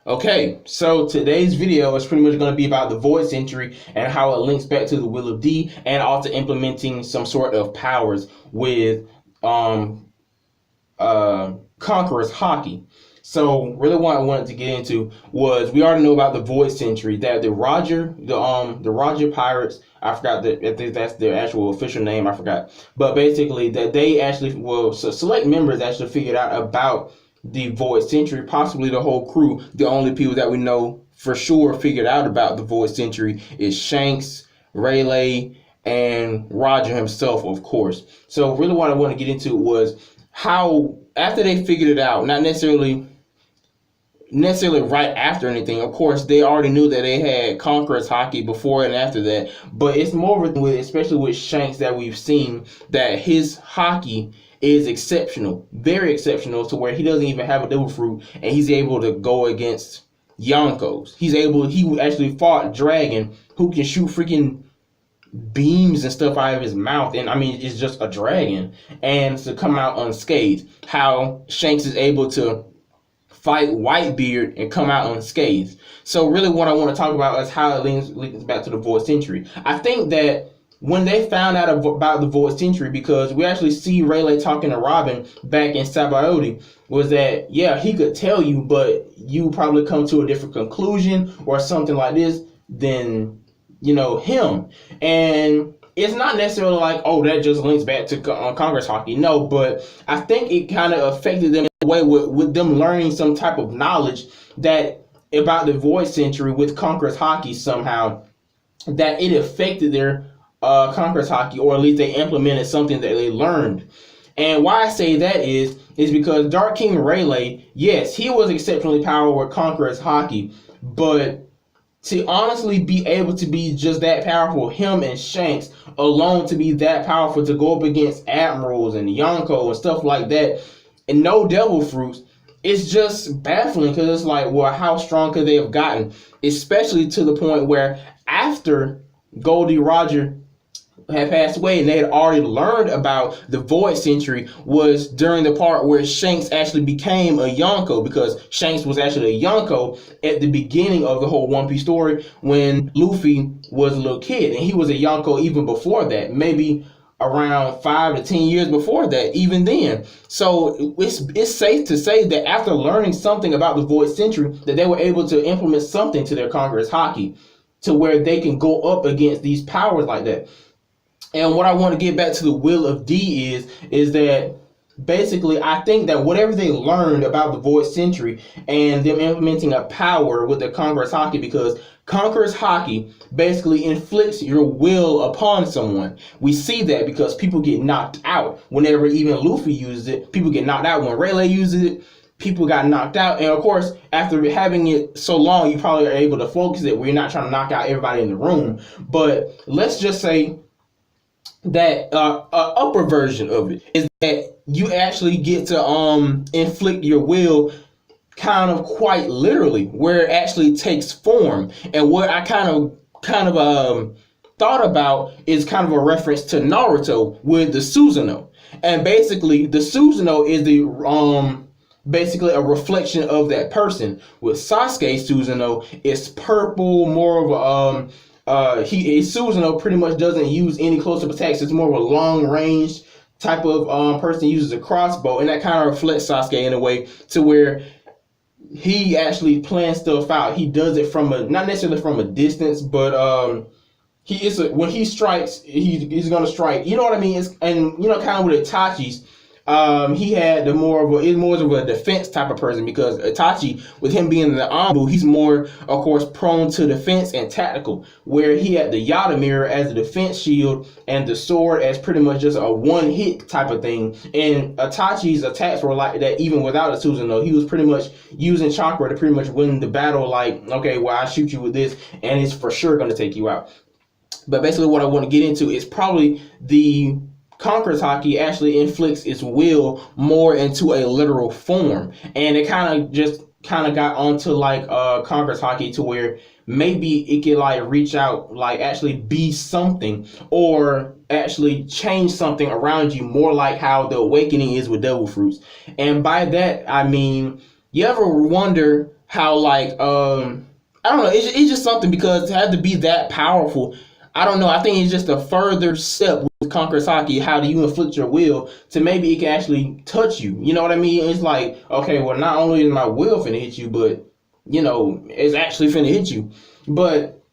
Okay, so today's video is pretty much going to be about the void century and how it links back to the will of D, and also implementing some sort of powers with um Conqueror's HAKI. So really what I wanted to get into was, we already know about the void century, that the Roger pirates, I forgot that, I think that's their actual official name, I forgot. But basically that they actually, well, so select members actually figured out about the void century, possibly the whole crew. The only people that we know for sure figured out about the void century is Shanks, Rayleigh, and Roger himself, of course. So really what I want to get into was how, after they figured it out, not necessarily right after anything. Of course, they already knew that they had Conqueror's HAKI before and after that, but it's more with, especially with Shanks, that we've seen that his HAKI is exceptional, very exceptional, to where he doesn't even have a devil fruit, and he's able to go against Yonkos. He actually fought Dragon, who can shoot freaking beams and stuff out of his mouth, and I mean, it's just a dragon, and to come out unscathed. How Shanks is able to fight Whitebeard and come out unscathed. So really what I want to talk about is how it links back to the void century. I think that when they found out about the void century, because we actually see Rayleigh talking to Robin back in Sabaody, was that, yeah, he could tell you, but you probably come to a different conclusion or something like this than, him. And it's not necessarily like, oh, that just links back to Congress HAKI. No, but I think it kind of affected them in a way with them learning some type of knowledge that about the void century with Conqueror's HAKI somehow, that it affected their Conqueror's HAKI, or at least they implemented something that they learned. And why I say that is because Dark King Rayleigh, yes, he was exceptionally powerful with Conqueror's HAKI, but to honestly be able to be just that powerful, him and Shanks alone to be that powerful, to go up against admirals and Yonko and stuff like that, and no devil fruits, it's just baffling, because it's like, well, how strong could they have gotten? Especially to the point where after Goldie Roger had passed away and they had already learned about the void century, was during the part where Shanks actually became a Yonko, because Shanks was actually a Yonko at the beginning of the whole One Piece story when Luffy was a little kid, and he was a Yonko even before that, maybe around 5 to 10 years before that, even then. So it's safe to say that after learning something about the void century, that they were able to implement something to their Conqueror's HAKI, to where they can go up against these powers like that. And what I want to get back to the will of D is that basically I think that whatever they learned about the void century and them implementing a power with the Conqueror's HAKI, because Conqueror's HAKI basically inflicts your will upon someone. We see that because people get knocked out whenever even Luffy uses it. People get knocked out when Rayleigh uses it. People got knocked out, and of course, after having it so long, you probably are able to focus it where you're not trying to knock out everybody in the room. But let's just say that upper version of it is that you actually get to inflict your will kind of quite literally, where it actually takes form. And what I kind of thought about is kind of a reference to Naruto with the Susanoo. And basically the Susanoo is the basically a reflection of that person. With Sasuke's Susanoo, it's purple, more of a Susanoo pretty much doesn't use any close-up attacks. It's more of a long-range type of person, uses a crossbow, and that kind of reflects Sasuke in a way, to where he actually plans stuff out. He does it from not necessarily from a distance, but when he strikes, he's gonna strike. You know what I mean? And kind of with Itachi's. He had it's more of a defense type of person, because Itachi, with him being the Anbu, he's more, of course, prone to defense and tactical, where he had the Yada mirror as a defense shield and the sword as pretty much just a one-hit type of thing. And Itachi's attacks were like that even without a Susanoo. He was pretty much using chakra to pretty much win the battle, like, okay, well, I shoot you with this, and it's for sure going to take you out. But basically what I want to get into is probably the Conqueror's HAKI actually inflicts its will more into a literal form, and it kind of got onto like Conqueror's HAKI, to where maybe it could like reach out, like actually be something, or actually change something around you, more like how the awakening is with devil fruits. And by that I mean, you ever wonder how like I don't know, it's just something because to have to be that powerful. I don't know. I think it's just a further step with Conqueror's Haki. How do you inflict your will to maybe it can actually touch you? You know what I mean? It's like, okay, well, not only is my will finna hit you, but it's actually finna hit you. But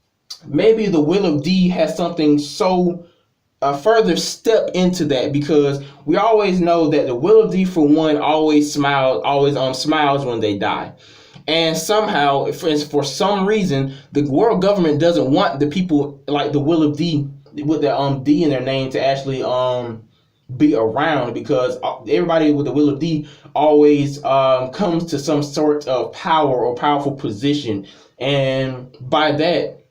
maybe the will of D has something so a further step into that because we always know that the will of D for one always smiles when they die. And somehow, for some reason, the world government doesn't want the people like the will of D with the D in their name to actually be around because everybody with the will of D always comes to some sort of power or powerful position, and by that,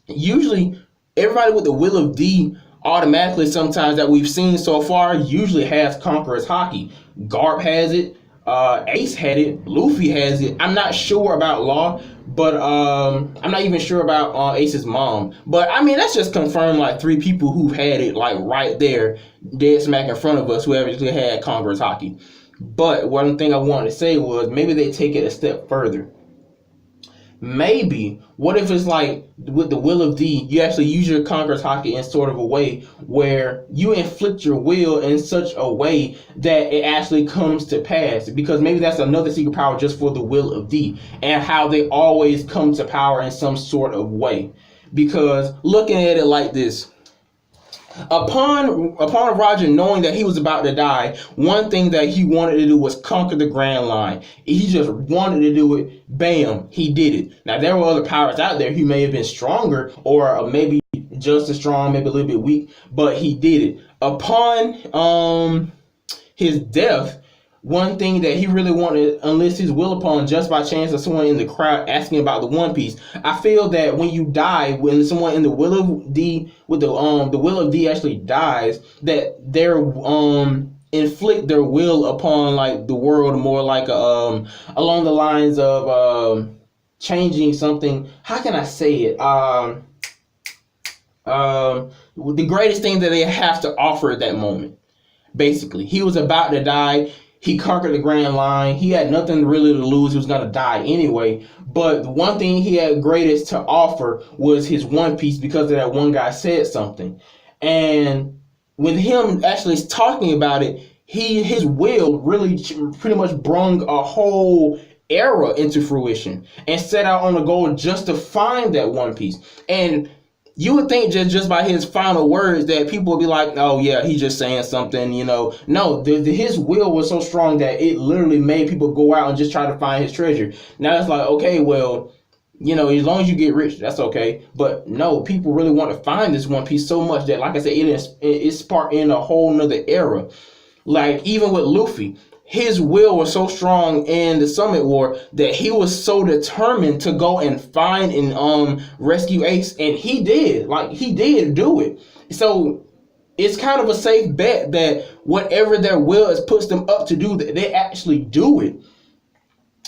usually everybody with the will of D automatically sometimes that we've seen so far usually has Conqueror's Haki. Garp has it. Ace had it. Luffy has it. I'm not sure about Law, but I'm not even sure about Ace's mom. But I mean, that's just confirmed like 3 people who had it like right there, dead smack in front of us, who actually had Conqueror's Haki. But one thing I wanted to say was maybe they take it a step further. Maybe, what if it's like with the will of D, you actually use your Conqueror's Haki in sort of a way where you inflict your will in such a way that it actually comes to pass. Because maybe that's another secret power just for the will of D and how they always come to power in some sort of way. Because looking at it like this, Upon Roger knowing that he was about to die, one thing that he wanted to do was conquer the Grand Line. He just wanted to do it. Bam, he did it. Now there were other pirates out there who may have been stronger or maybe just as strong, maybe a little bit weak, but he did it. Upon his death, one thing that he really wanted to enlist his will upon just by chance of someone in the crowd asking about the One Piece. I feel that when you die, when someone in the will of D with the will of D actually dies, that they're inflict their will upon like the world more like along the lines of changing something. How can I say it? The greatest thing that they have to offer at that moment. Basically, he was about to die. He conquered the Grand Line. He had nothing really to lose. He was going to die anyway. But the one thing he had greatest to offer was his One Piece because of that one guy said something. And with him actually talking about it, his will really pretty much brung a whole era into fruition and set out on a goal just to find that One Piece. And you would think just by his final words that people would be like, oh yeah, he's just saying something, No, his will was so strong that it literally made people go out and just try to find his treasure. Now it's like, okay, well, as long as you get rich, that's okay. But no, people really want to find this One Piece so much that, like I said, it sparked in a whole nother era. Like even with Luffy, his will was so strong in the Summit War that he was so determined to go and find and rescue Ace, and he did. Like he did do it. So it's kind of a safe bet that whatever their will is puts them up to do, that they actually do it.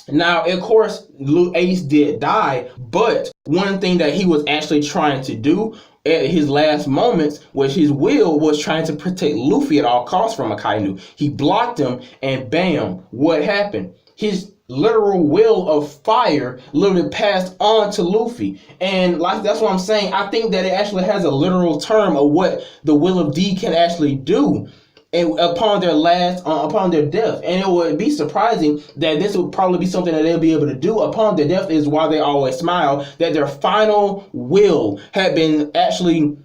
Now, of course, Ace did die, but one thing that he was actually trying to do at his last moments was his will was trying to protect Luffy at all costs from Akainu. He blocked him, and bam, what happened? His literal will of fire literally passed on to Luffy. And like that's what I'm saying. I think that it actually has a literal term of what the will of D can actually do. And upon their death, and it would be surprising that this would probably be something that they'll be able to do upon their death. Is why they always smile, that their final will had been actually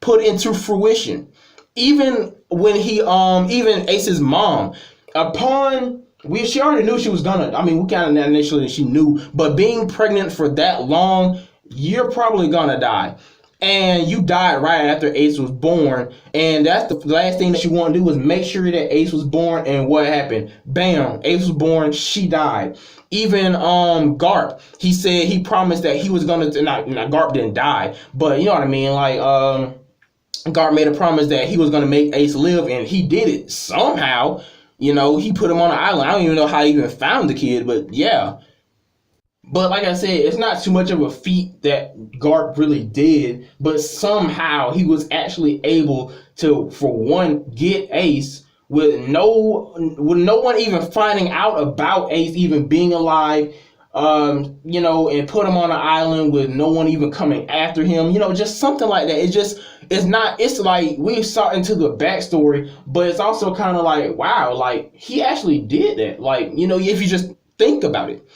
put into fruition. Even when even Ace's mom, she already knew she was gonna. I mean, we kind of initially she knew, but being pregnant for that long, you're probably gonna die. And you died right after Ace was born, and that's the last thing that you want to do was make sure that Ace was born. And what happened? Bam, Ace was born, she died. Even Garp, he said he promised that he was gonna not Garp didn't die, but you know what I mean, like Garp made a promise that he was gonna make Ace live, and he did it somehow. He put him on an island. I don't even know how he even found the kid, but yeah. But like I said, it's not too much of a feat that Garp really did, but somehow he was actually able to, for one, get Ace with no one even finding out about Ace even being alive. and put him on an island with no one even coming after him, just something like that. It's like we saw into the backstory, but it's also kind of like, wow, like he actually did that, like, if you just think about it.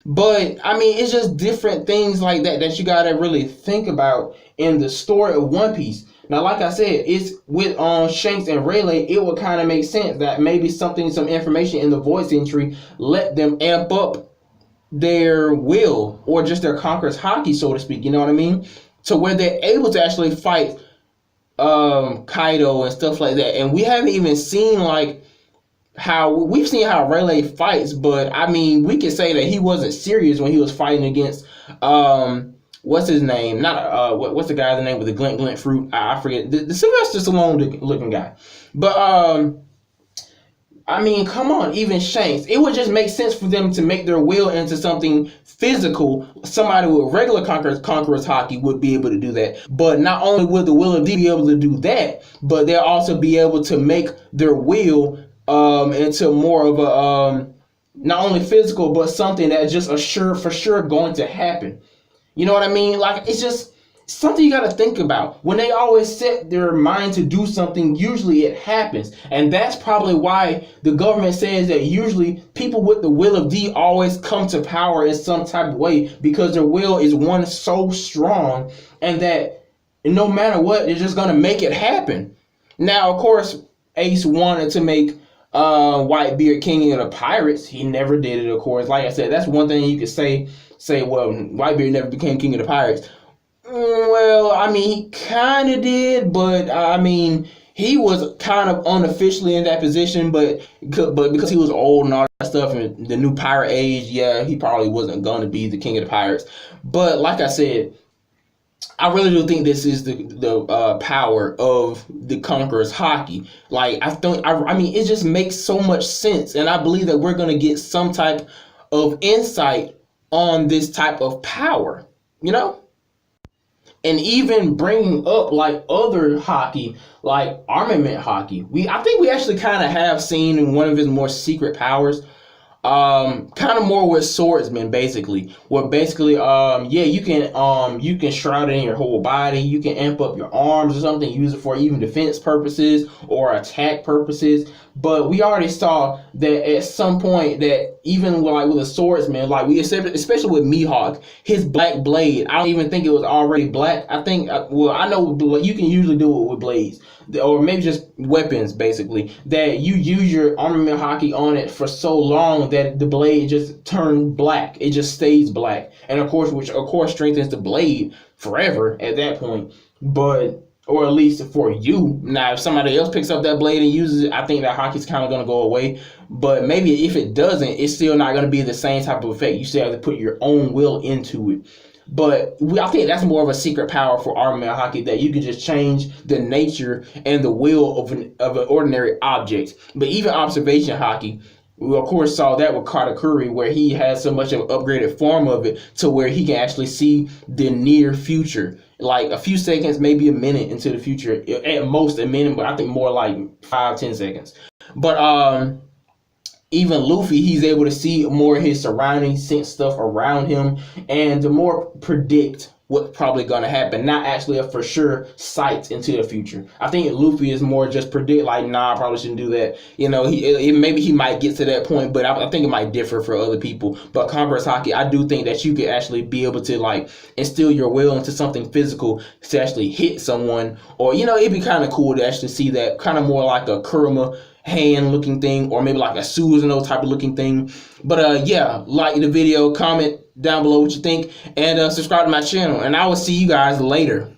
But I mean, it's just different things like that you gotta really think about in the story of One Piece. Now, like I said, it's with Shanks and Rayleigh, it would kind of make sense that maybe some information in the voice entry let them amp up their will, or just their conqueror's haki, so to speak. You know what I mean? To where they're able to actually fight Kaido and stuff like that. And we haven't even seen like we've seen how Rayleigh fights, but I mean, we could say that he wasn't serious when he was fighting against what's his name? Not what's the guy's name with the glint fruit? I forget, the Sylvester Stallone looking guy. But I mean, come on, even Shanks. It would just make sense for them to make their will into something physical. Somebody with regular conqueror's haki would be able to do that. But not only would the will of D be able to do that, but they'll also be able to make their will into more of a not only physical, but something that's just for sure going to happen. You know what I mean? Like, it's just something you got to think about. When they always set their mind to do something, usually it happens. And that's probably why the government says that usually people with the will of D always come to power in some type of way, because their will is one so strong, and that no matter what, they're just going to make it happen. Now, of course, Ace wanted to make Whitebeard king of the pirates. He never did it, of course. Like I said, that's one thing you could say, well, Whitebeard never became king of the pirates. Well, I mean, he kind of did, but I mean, he was kind of unofficially in that position, but because he was old and all that stuff, and the new pirate age, yeah, he probably wasn't going to be the king of the pirates. But like I said, I really do think this is the power of the Conqueror's haki. Like, I mean, it just makes so much sense, and I believe that we're going to get some type of insight on this type of power, and even bringing up like other haki, like armament haki. I think we actually kind of have seen one of his more secret powers. Kind of more with swordsmen, basically. Where basically, you can shroud it in your whole body. You can amp up your arms or something, use it for even defense purposes or attack purposes. But we already saw that at some point that even with a swordsman, like especially with Mihawk, his black blade, I don't even think it was already black. I think, I know you can usually do it with blades, or maybe just weapons, basically, that you use your armament haki on it for so long that the blade just turns black. It just stays black, and which of course strengthens the blade forever at that point. But, or at least for you. Now, if somebody else picks up that blade and uses it, I think that haki's kind of going to go away. But maybe if it doesn't, it's still not going to be the same type of effect. You still have to put your own will into it. But I think that's more of a secret power for armament haki, that you can just change the nature and the will of an ordinary object. But even observation haki, we of course saw that with Katakuri, where he has so much of an upgraded form of it to where he can actually see the near future, like a few seconds, maybe a minute into the future, at most a minute, but I think more like 5-10 seconds. But even Luffy, he's able to see more of his surroundings, sense stuff around him, and to more predict what's probably going to happen, not actually a for sure sight into the future. I think Luffy is more just predict, like, nah, I probably shouldn't do that. Maybe he might get to that point, but I think it might differ for other people. But Conqueror's haki, I do think that you could actually be able to, like, instill your will into something physical to actually hit someone, or, it'd be kind of cool to actually see that, kind of more like a Kurama hand looking thing, or maybe like a Susanoo type of looking thing. But yeah, like the video, comment down below what you think, and subscribe to my channel, and I will see you guys later.